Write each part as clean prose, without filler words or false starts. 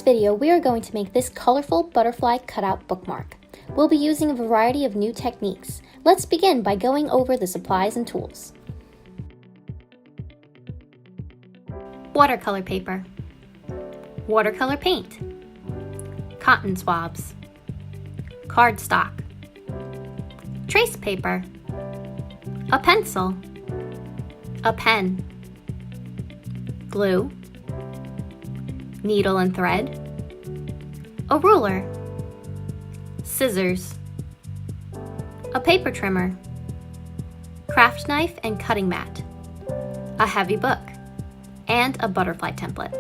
video, we are going to make this colorful butterfly cutout bookmark. We'll be using a variety of new techniques. Let's begin by going over the supplies and tools. Watercolor paper, watercolor paint, cotton swabs, cardstock, trace paper, a pencil, a pen, glue, needle and thread, a ruler, scissors, a paper trimmer, craft knife and cutting mat, a heavy book, and a butterfly template.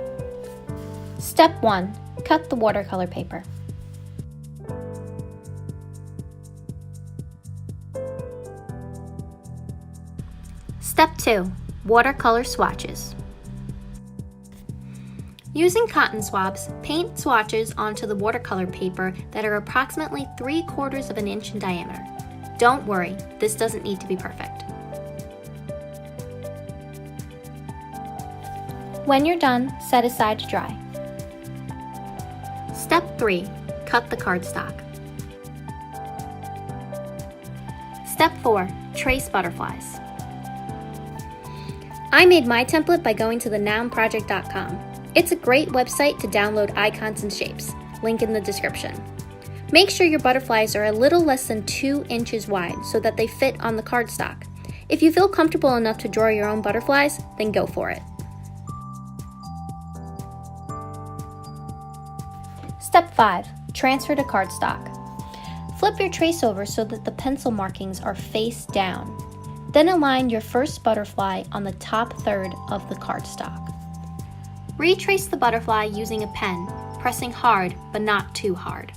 Step 1. Cut the watercolor paper. Step 2. Watercolor swatches. Using cotton swabs, paint swatches onto the watercolor paper that are approximately 3/4 of an inch in diameter. Don't worry, this doesn't need to be perfect. When you're done, set aside to dry. Step 3. Cut the cardstock. Step 4. Trace butterflies. I made my template by going to thenounproject.com. It's a great website to download icons and shapes. Link in the description. Make sure your butterflies are a little less than 2 inches wide so that they fit on the cardstock. If you feel comfortable enough to draw your own butterflies, then go for it. Step 5. Transfer to cardstock. Flip your trace over so that the pencil markings are face down. Then align your first butterfly on the top third of the cardstock. Retrace the butterfly using a pen, pressing hard but not too hard.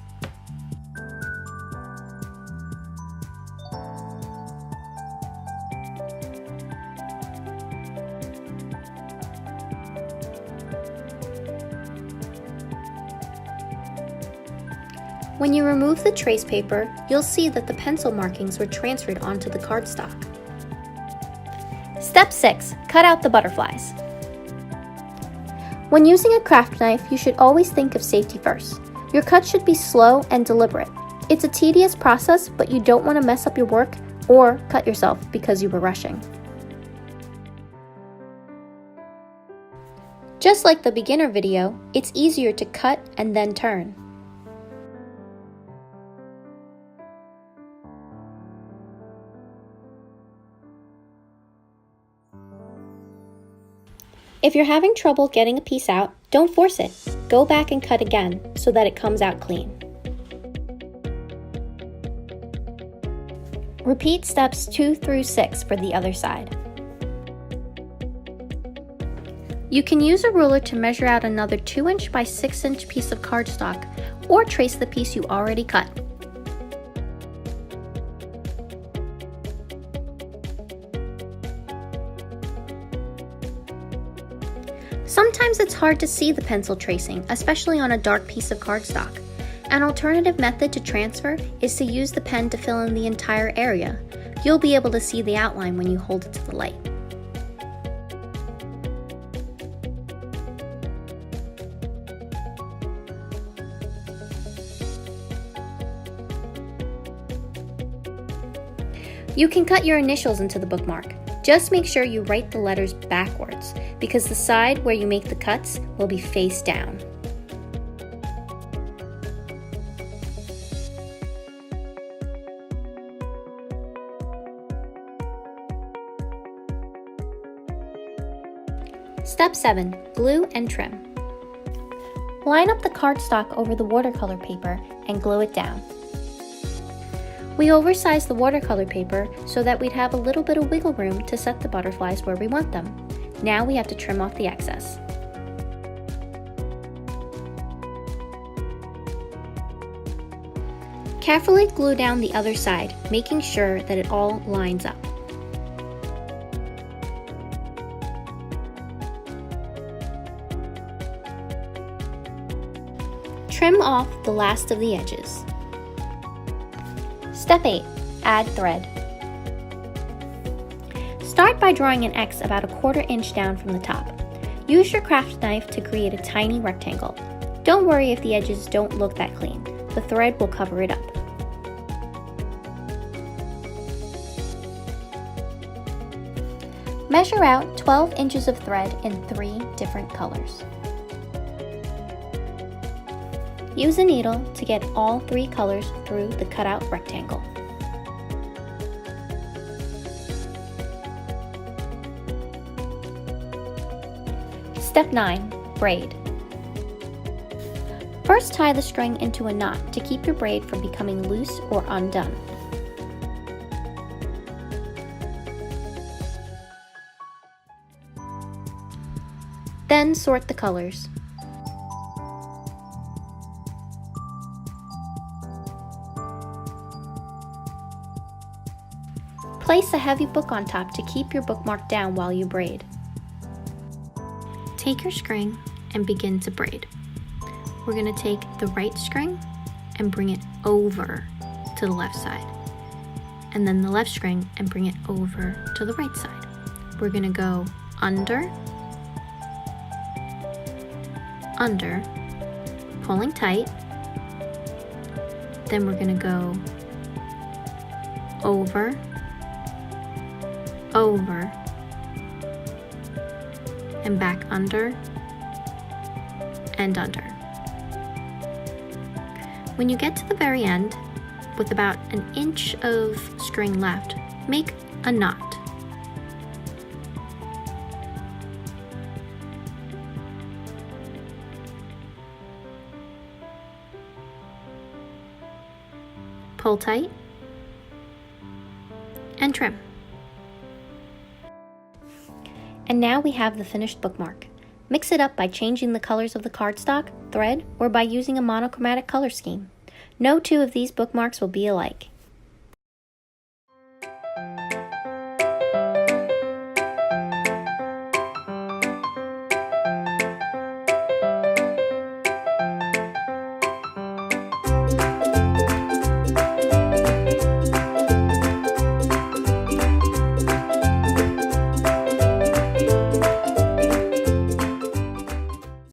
When you remove the trace paper, you'll see that the pencil markings were transferred onto the cardstock. Step 6. Cut out the butterflies. When using a craft knife, you should always think of safety first. Your cut should be slow and deliberate. It's a tedious process, but you don't want to mess up your work or cut yourself because you were rushing. Just like the beginner video, it's easier to cut and then turn. If you're having trouble getting a piece out, don't force it. Go back and cut again so that it comes out clean. Repeat steps 2 through 6 for the other side. You can use a ruler to measure out another 2" by 6" piece of cardstock or trace the piece you already cut. Sometimes it's hard to see the pencil tracing, especially on a dark piece of cardstock. An alternative method to transfer is to use the pen to fill in the entire area. You'll be able to see the outline when you hold it to the light. You can cut your initials into the bookmark. Just make sure you write the letters backwards, because the side where you make the cuts will be face down. Step 7. Glue and trim. Line up the cardstock over the watercolor paper and glue it down. We oversized the watercolor paper so that we'd have a little bit of wiggle room to set the butterflies where we want them. Now we have to trim off the excess. Carefully glue down the other side, making sure that it all lines up. Trim off the last of the edges. Step 8. Add thread. Start by drawing an X about 1/4 inch down from the top. Use your craft knife to create a tiny rectangle. Don't worry if the edges don't look that clean. The thread will cover it up. Measure out 12 inches of thread in 3 different colors. Use a needle to get all 3 colors through the cutout rectangle. Step 9. Braid. First, tie the string into a knot to keep your braid from becoming loose or undone. Then sort the colors. Place a heavy book on top to keep your bookmark down while you braid. Take your string and begin to braid. We're going to take the right string and bring it over to the left side, and then the left string and bring it over to the right side. We're going to go under, under, pulling tight, then we're going to go over, over, and back under and under. When you get to the very end, with about an inch of string left, make a knot. Pull tight and trim. And now we have the finished bookmark. Mix it up by changing the colors of the cardstock, thread, or by using a monochromatic color scheme. No two of these bookmarks will be alike.